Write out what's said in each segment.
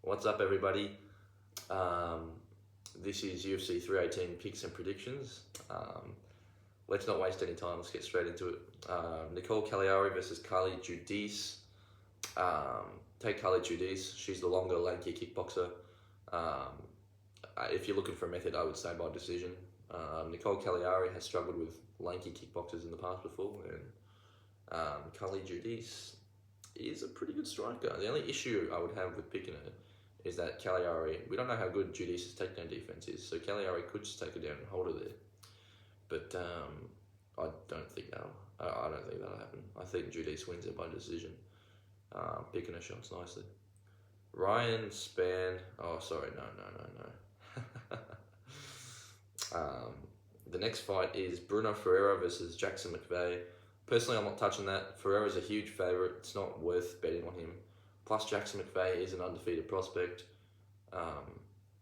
What's up, everybody? This is UFC 318 picks and predictions. Let's not waste any time. Let's get straight into it. Nicole Cagliari versus Carly Judice. Take Carly Judice. She's the longer, lanky kickboxer. If you're looking for a method, I would say by decision. Nicole Cagliari has struggled with lanky kickboxers in the past before, and Carly Judice is a pretty good striker. The only issue I would have with picking her is that Cagliari, we don't know how good Judice's takedown defense is, so Cagliari could just take her down and hold her there. But I don't think that'll happen. I think Judice wins it by decision, picking her shots nicely. Ryan Spann. Oh, sorry, no. The next fight is Bruno Ferreira versus Jackson McVeigh. Personally, I'm not touching that. Ferreira's a huge favourite. It's not worth betting on him. Plus, Jackson McVeigh is an undefeated prospect.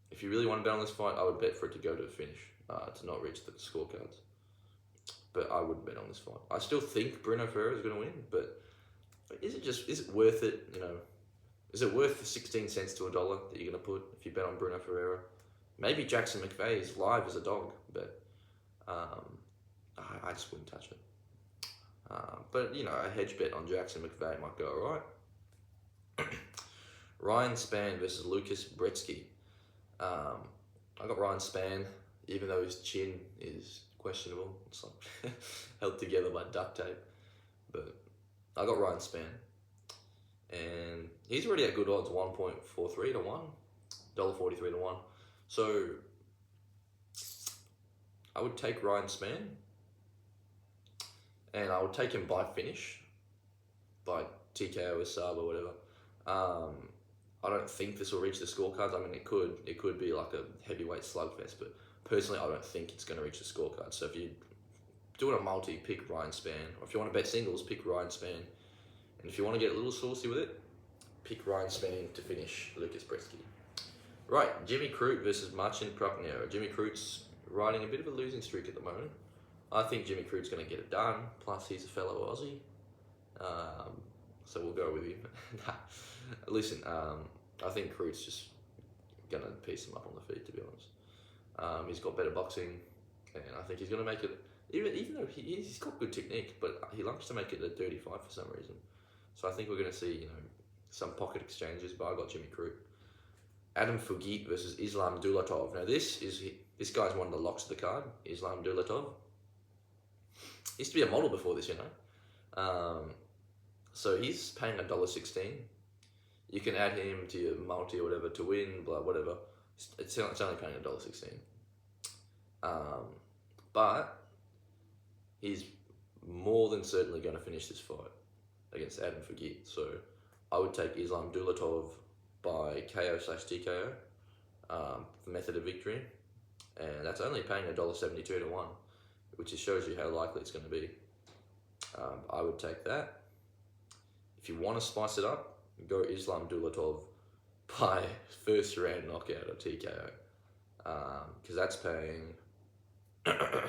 If you really want to bet on this fight, I would bet for it to go to a finish, to not reach the scorecards. But I wouldn't bet on this fight. I still think Bruno Ferreira is going to win, but is it worth it? Is it worth the 16 cents to $1 that you're going to put if you bet on Bruno Ferreira? Maybe Jackson McVeigh is live as a dog, but I just wouldn't touch it. But a hedge bet on Jackson McVeigh might go alright. Ryan Spann versus Lucas Brzeski. I got Ryan Spann, even though his chin is questionable. It's like held together by duct tape. But I got Ryan Spann, and he's already at good odds, 1.43 to 1, $1.43 to 1. So I would take Ryan Spann, and I would take him by finish, by TKO or sub or whatever. I don't think this will reach the scorecards. I mean, it could be like a heavyweight slugfest, but personally, I don't think it's going to reach the scorecards. So if you're doing a multi, pick Ryan Spann. Or if you want to bet singles, pick Ryan Spann. And if you want to get a little saucy with it, pick Ryan Spann to finish Lucas Brzeski. Right, Jimmy Crute versus Marcin Prachnio. Jimmy Crute's riding a bit of a losing streak at the moment. I think Jimmy Crute's going to get it done. Plus, he's a fellow Aussie. So we'll go with him. Listen, I think Crute's just going to piece him up on the feet, to be honest. He's got better boxing, and I think he's going to make it, even though he's got good technique, but he likes to make it a dirty fight for some reason. So I think we're going to see, some pocket exchanges, but I got Jimmy Crute. Adam Fugit versus Islam Dulatov. Now this guy's one of the locks of the card, Islam Dulatov. Used to be a model before this, So he's paying $1.16. You can add him to your multi or whatever to win, blah, whatever. It's only paying $1.16. But he's more than certainly going to finish this fight against Adam Fugit. So I would take Islam Dulatov by KO/TKO, the method of victory. And that's only paying $1.72 to 1, which just shows you how likely it's going to be. I would take that. If you want to spice it up, go Islam Dulatov by first round knockout or TKO, because that's paying what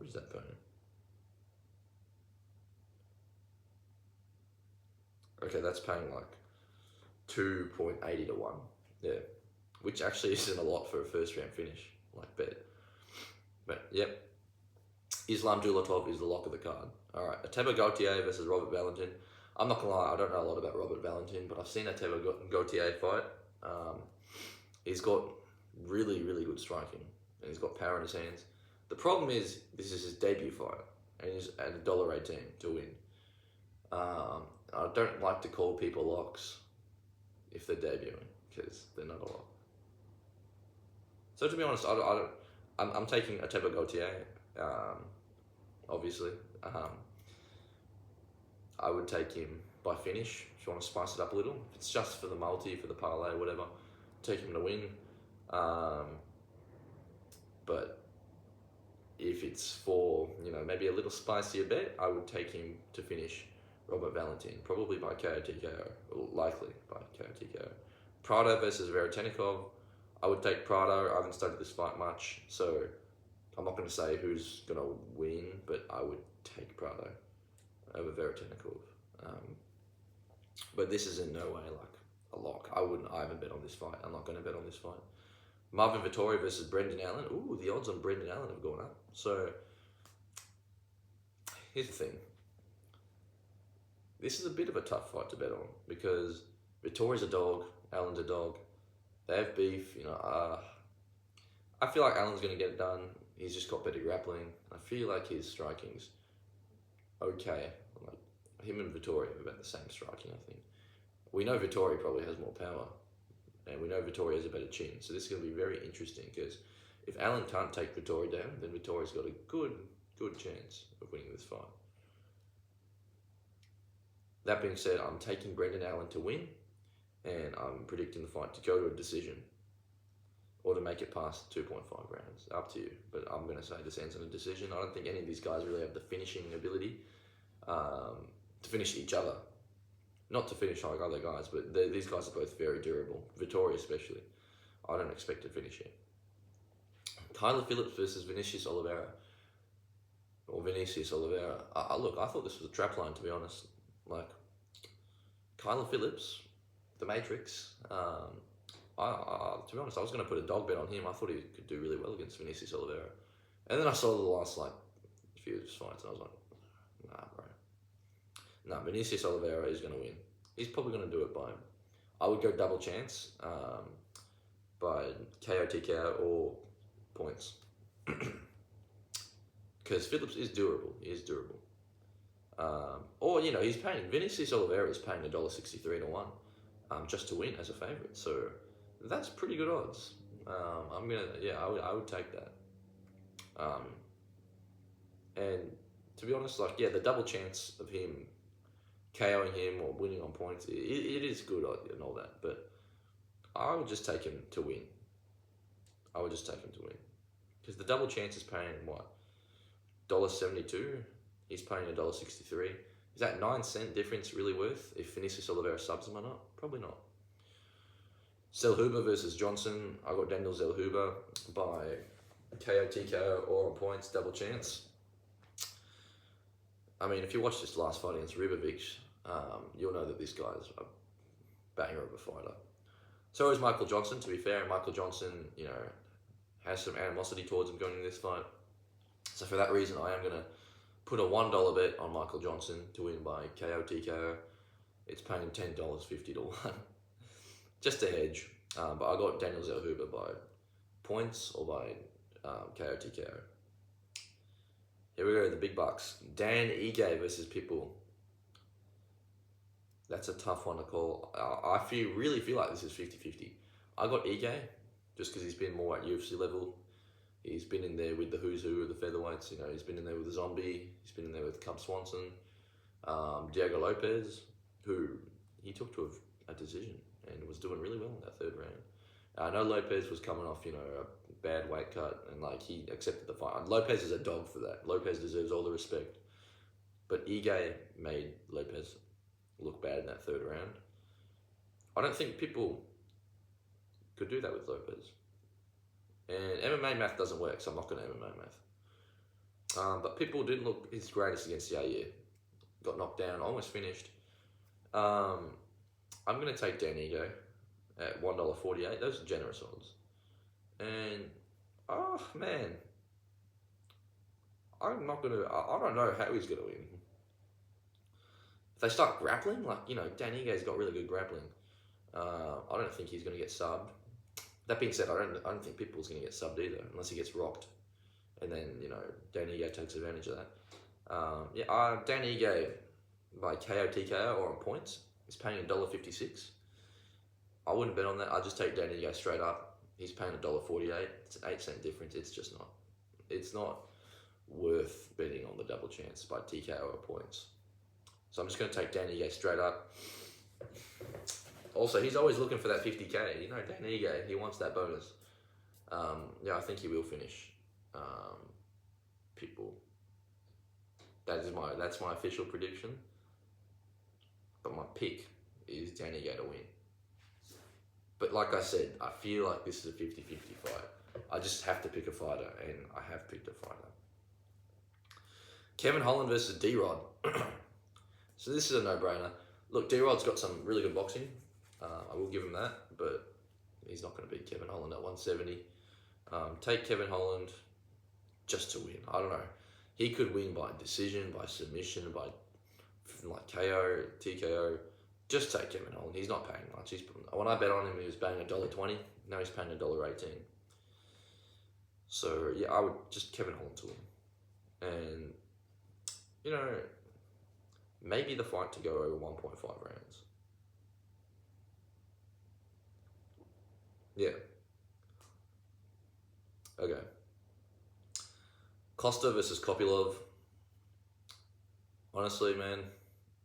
is that paying? Okay, that's paying like 2.80 to 1. Yeah, which actually isn't a lot for a first round finish, like bet. But yep, Islam Dulatov is the lock of the card. Alright, Ateba Gautier versus Robert Valentin. I'm not gonna lie, I don't know a lot about Robert Valentin, but I've seen Ateba Gautier fight. He's got really, really good striking, and he's got power in his hands. The problem is, this is his debut fight, and he's at $1.18 to win. I don't like to call people locks if they're debuting, because they're not a lock. So to be honest, I'm taking Ateba Gautier, obviously. I would take him by finish if you want to spice it up a little. If it's just for the multi, for the parlay, whatever, take him to win. But if it's for, maybe a little spicier bet, I would take him to finish Robert Valentin, probably by KO/TKO, or likely by KO/TKO. Prado versus Veretennikov. I would take Prado. I haven't studied this fight much, so I'm not going to say who's going to win, but I would take Prado over Veretennikov. but this is in no way like a lock. I haven't bet on this fight. I'm not going to bet on this fight. Marvin Vettori versus Brendan Allen. Ooh, the odds on Brendan Allen have gone up. So here's the thing. This is a bit of a tough fight to bet on because Vittori's a dog, Allen's a dog. They have beef, I feel like Allen's going to get it done. He's just got better grappling. I feel like his striking's okay. Like him and Vittori have about the same striking, I think. We know Vittori probably has more power, and we know Vittori has a better chin. So this is going to be very interesting because if Allen can't take Vittori down, then Vittori's got a good chance of winning this fight. That being said, I'm taking Brendan Allen to win, and I'm predicting the fight to go to a decision or to make it past 2.5 rounds. Up to you, but I'm going to say this ends in a decision. I don't think any of these guys really have the finishing ability to finish each other. Not to finish like other guys, but these guys are both very durable. Vittori especially. I don't expect to finish him. Kyler Phillips versus Vinicius Oliveira. Look, I thought this was a trap line, to be honest. Like, Kyler Phillips, the Matrix, to be honest, I was going to put a dog bet on him. I thought he could do really well against Vinicius Oliveira. And then I saw the last, few fights, and I was like, nah, bro. Nah, Vinicius Oliveira is going to win. He's probably going to do it by... I would go double chance by KO, TKO, or points. Because Phillips is durable. He is durable. He's paying... Vinicius Oliveira is paying $1.63 to 1 just to win as a favourite. So that's pretty good odds. I would take that. And to be honest, the double chance of him KOing him or winning on points, it is good and all that, but I would just take him to win. Because the double chance is paying, what, $1.72? He's paying $1.63. Is that 9-cent difference really worth if Vinicius Oliveira subs him or not? Probably not. Zellhuber versus Johnson. I got Daniel Zellhuber by KO, TKO, or on points, double chance. I mean, if you watch this last fight against Ribovic, you'll know that this guy's a banger of a fighter. So is Michael Johnson, to be fair. And Michael Johnson, has some animosity towards him going into this fight. So for that reason, I am going to put a $1 bet on Michael Johnson to win by KO, TKO. It's paying $10.50 to 1. Just a hedge. But I got Daniel Zellhuber by points or by KO, TKO. Here we go, the big bucks. Dan Ige versus Pitbull. That's a tough one to call. I really feel like this is 50-50. I got Ige just because he's been more at UFC level. He's been in there with the who's who of the featherweights. He's been in there with the Zombie. He's been in there with Cub Swanson. Diego Lopez, who he took to a decision and was doing really well in that third round. I know Lopez was coming off, a bad weight cut, and he accepted the fight. Lopez is a dog for that. Lopez deserves all the respect. But Ige made Lopez look bad in that third round. I don't think people could do that with Lopez. And MMA math doesn't work, so I'm not going to MMA math. But Pitbull didn't look his greatest against Yair. Got knocked down, almost finished. I'm going to take Dan Ige at $1.48. Those are generous odds. And, I'm not going to... I don't know how he's going to win. If they start grappling, Dan Ige's got really good grappling. I don't think he's going to get subbed. That being said, I don't think Pitbull's going to get subbed either, unless he gets rocked. And then, Dan Ige takes advantage of that. Dan Ige by KO, TKO, or on points is paying $1.56. I wouldn't bet on that. I'd just take Dan Ige straight up. He's paying $1.48. It's an 8-cent difference. It's just not. It's not worth betting on the double chance by TKO or points. So I'm just going to take Dan Ige straight up. Also, he's always looking for that 50K. Dan Ige, he wants that bonus. I think he will finish Pitbull. That's my official prediction. But my pick is Dan Ige to win. But like I said, I feel like this is a 50-50 fight. I just have to pick a fighter, and I have picked a fighter. Kevin Holland versus D-Rod. So this is a no-brainer. Look, D-Rod's got some really good boxing. I will give him that, but he's not going to beat Kevin Holland at 170. Take Kevin Holland just to win. I don't know. He could win by decision, by submission, by like KO, TKO. Just take Kevin Holland. He's not paying much. When I bet on him, he was paying $1.20. Now he's paying $1.18. So yeah, I would just Kevin Holland to win. And you know, maybe the fight to go over 1.5 rounds. Yeah. Okay. Costa versus Kopylov. Honestly, man,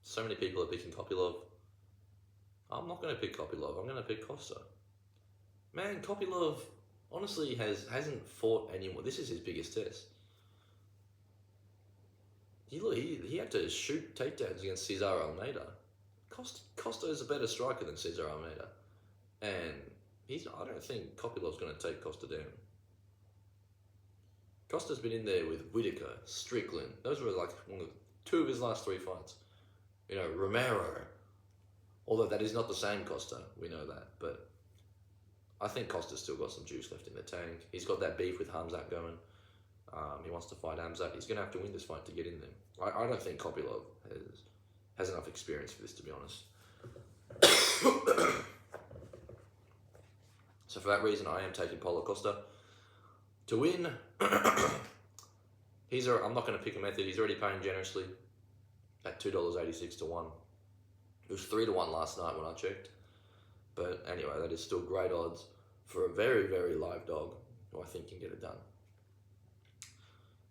so many people are picking Kopylov. I'm not going to pick Kopylov. I'm going to pick Costa. Man, Kopylov honestly hasn't fought anymore. This is his biggest test. He had to shoot takedowns against Cesar Almeida. Costa is a better striker than Cesar Almeida, and I don't think Kopylov's going to take Costa down. Costa's been in there with Whitaker, Strickland. Those were like two of his last 3 fights. You know, Romero. Although that is not the same Costa, we know that. But I think Costa's still got some juice left in the tank. He's got that beef with Hamzat going. He wants to fight Hamzat. He's going to have to win this fight to get in there. I don't think Kopylov has enough experience for this, to be honest. So for that reason, I am taking Paulo Costa to win. I'm not going to pick a method. He's already paying generously at $2.86 to 1. It was 3 to 1 last night when I checked. But anyway, that is still great odds for a very, very live dog who I think can get it done.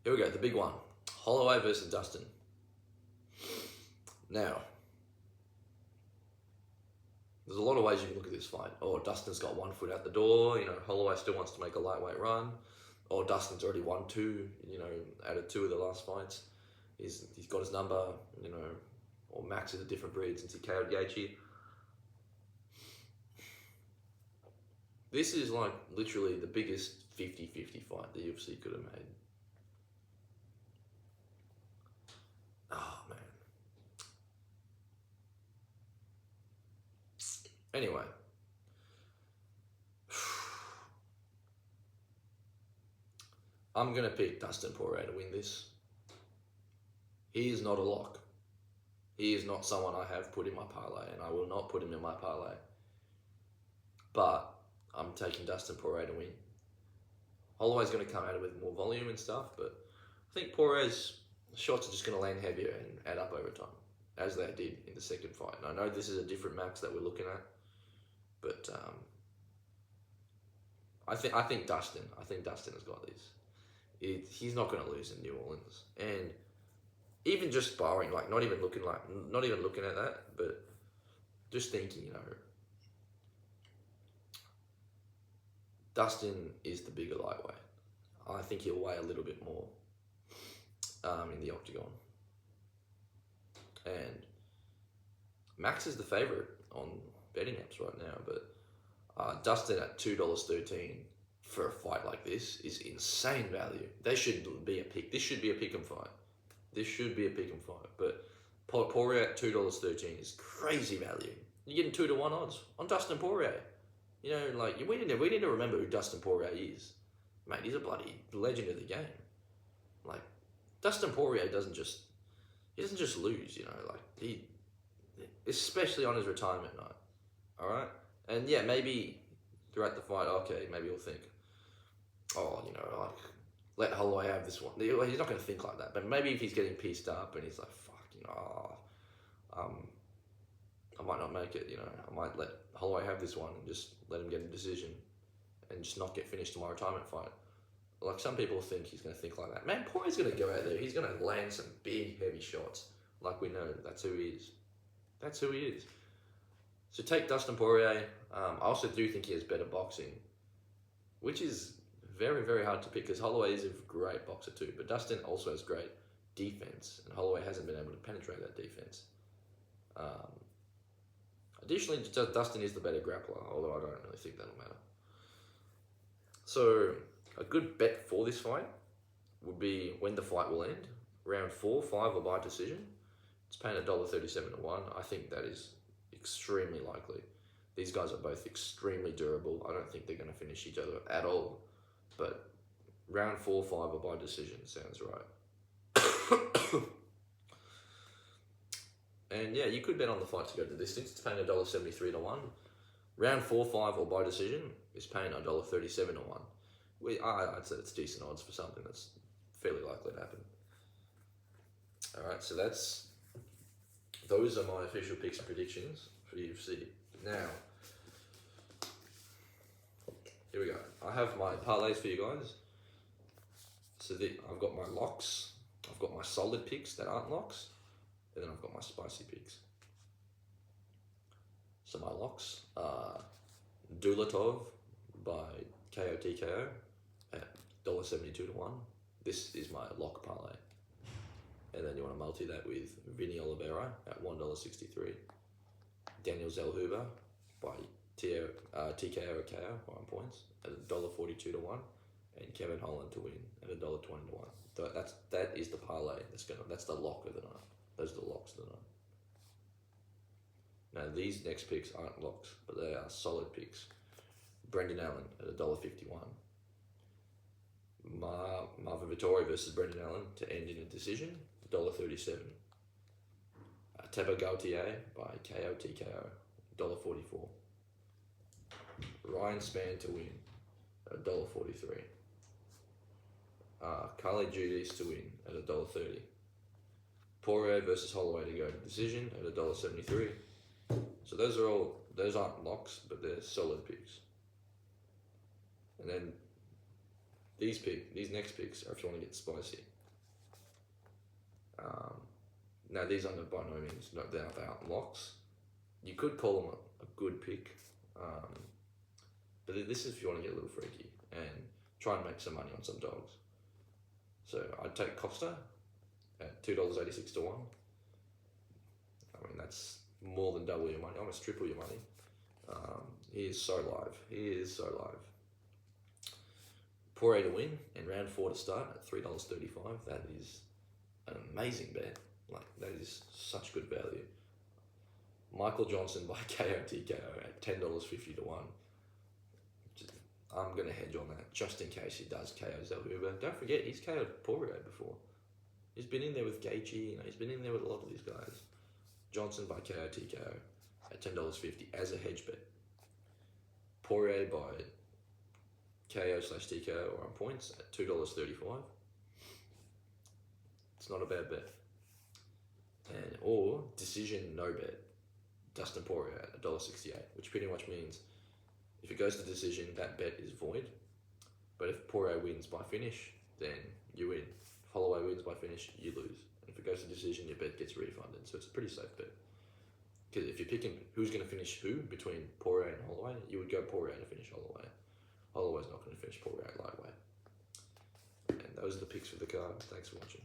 Here we go, the big one. Holloway versus Dustin. Now, there's a lot of ways you can look at this fight. Oh, Dustin's got 1 foot out the door. You know, Holloway still wants to make a lightweight run. Or Dustin's already won 2, you know, out of 2 of the last fights. He's got his number, you know, or Max is a different breed since he KO'd Gaethje. This is like literally the biggest 50-50 fight the UFC could have made. Oh, man. Anyway. I'm going to pick Dustin Poirier to win this. He is not a lock. He is not someone I have put in my parlay, and I will not put him in my parlay. But I'm taking Dustin Poirier to win. Holloway's going to come at it with more volume and stuff, but I think Poirier's shots are just going to land heavier and add up over time, as they did in the second fight. And I know this is a different Max that we're looking at, but I think Dustin has got this. He's not going to lose in New Orleans, and even just sparring, like not even looking at that, but just thinking, you know, Dustin is the bigger lightweight. I think he'll weigh a little bit more in the octagon, and Max is the favorite on betting apps right now, but Dustin at $2.13 for a fight like this is insane value. They should be a pick. This should be a pick'em fight. But Poirier at $2.13 is crazy value. You're getting 2 to 1 odds on Dustin Poirier. You know, like we need to remember who Dustin Poirier is, mate. He's a bloody legend of the game. Like Dustin Poirier doesn't just lose. You know, like he, especially on his retirement night. All right, and yeah, maybe throughout the fight, okay, maybe he'll think, oh, you know, like, let Holloway have this one. He's not going to think like that. But maybe if he's getting pissed up and he's like, fuck, you know, I might not make it, you know. I might let Holloway have this one and just let him get a decision and just not get finished in my retirement fight. Like, some people think he's going to think like that. Man, Poirier's going to go out there. He's going to land some big, heavy shots. Like we know, that's who he is. So take Dustin Poirier. I also do think he has better boxing, which is very, very hard to pick because Holloway is a great boxer too, but Dustin also has great defense, and Holloway hasn't been able to penetrate that defense. Additionally, Dustin is the better grappler, although I don't really think that'll matter. So a good bet for this fight would be when the fight will end, round 4, 5, or by decision. It's paying $1.37 to 1. I think that is extremely likely. These guys are both extremely durable. I don't think they're going to finish each other at all. But round 4, 5 or by decision sounds right. And yeah, you could bet on the fight to go the distance. It's paying $1.73 to 1. Round 4, 5 or by decision is paying $1.37 to 1. I'd say it's decent odds for something that's fairly likely to happen. Alright, so those are my official picks and predictions for UFC. Now, here we go. I have my parlays for you guys. So I've got my locks, I've got my solid picks that aren't locks, and then I've got my spicy picks. So my locks are Dulatov by KO TKO at $1.72 to 1. This is my lock parlay. And then you want to multi that with Vinny Oliveira at $1.63. Daniel Zellhuber by TKO or KO, 1 points, at $1.42 to 1. And Kevin Holland to win at $1.20 to 1. That is the parlay. That's the lock of the night. Those are the locks of the night. Now these next picks aren't locks, but they are solid picks. Brendan Allen at $1.51. Marvin Vettori versus Brendan Allen to end in a decision, $1.37. Teba Gautier by KO TKO, $1.44. Ryan Spann to win, $1.43. Carly Judice to win at $1.30. Poirier versus Holloway to go to decision at $1.73. So those aren't locks, but they're solid picks. And then these next picks are if you want to get spicy. Now these are by no means they aren't locks. You could call them a good pick, but this is if you want to get a little freaky and try and make some money on some dogs. So I'd take Costa at $2.86 to 1. I mean that's more than double your money, almost triple your money. He is so live. Poirier to win and round 4 to start at $3.35. That is an amazing bet. That is such good value. Michael Johnson by KO TKO at $10.50 to 1. I'm going to hedge on that just in case he does KO Zellhuber. Don't forget, he's KO'd Poirier before. He's been in there with Gaethje, he's been in there with a lot of these guys. Johnson by KO TKO at $10.50 as a hedge bet. Poirier by KO/TKO or on points at $2.35. It's not a bad bet. Or decision no bet, Dustin Poirier at $1.68, which pretty much means if it goes to decision, that bet is void. But if Poirier wins by finish, then you win. If Holloway wins by finish, you lose. And if it goes to decision, your bet gets refunded. So it's a pretty safe bet. Because if you're picking who's going to finish who between Poirier and Holloway, you would go Poirier to finish Holloway. Holloway's not going to finish Poirier lightweight. And those are the picks for the card. Thanks for watching.